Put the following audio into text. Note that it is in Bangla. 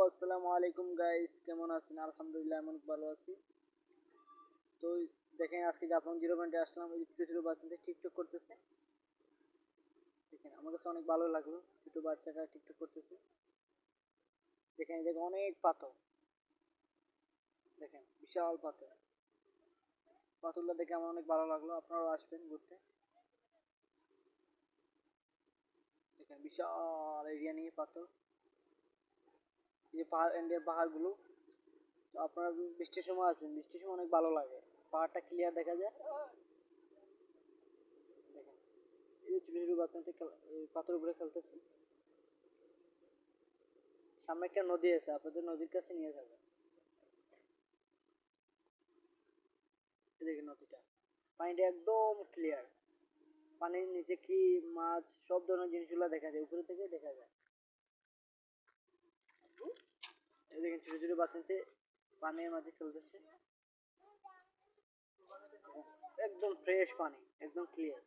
আসসালামু আলাইকুম গাইস, কেমন আছেন? আলহামদুলিল্লাহ আমি অনেক ভালো আছি। তো দেখেন আজকে জাপান 0 পয়েন্টে আসলাম। এই ছোটো ছোটো বাচ্চাদের টিকটক করতেছে। দেখেন আমার কাছে অনেক ভালো লাগলো, ছোটো বাচ্চারা টিকটক করতেছে। দেখেন দেখেন অনেক পাথর, দেখেন বিশাল পাথর। পাথরগুলো দেখে আমার অনেক ভালো লাগলো, আপনারাও আসবেন ঘুরতে। দেখেন বিশাল এরিয়া নিয়ে পাথর, এই যে পাহাড় ইন্ডিয়ার পাহাড়গুলো। তো আপনারা বৃষ্টির সময় আসবেন, বৃষ্টির সময় অনেক ভালো লাগে, পাহাড়টা ক্লিয়ার দেখা যায়। দেখেন এই যে ছোটো ছোটো বাচ্চাদের পাথর উপরে খেলতেছে। সামনে একটা নদী আছে, আপনাদের নদীর কাছে নিয়ে যাবে। দেখেন নদীটা, পানিটা একদম ক্লিয়ার। পানির নিচে কি মাছ, সব ধরনের জিনিসগুলো দেখা যায়, উপরে থেকে দেখা যায়। এই দেখেন ছোট ছোট বাচ্চাতে পানির মাঝে খেলতেছে। একদম ফ্রেশ পানি, একদম ক্লিয়ার।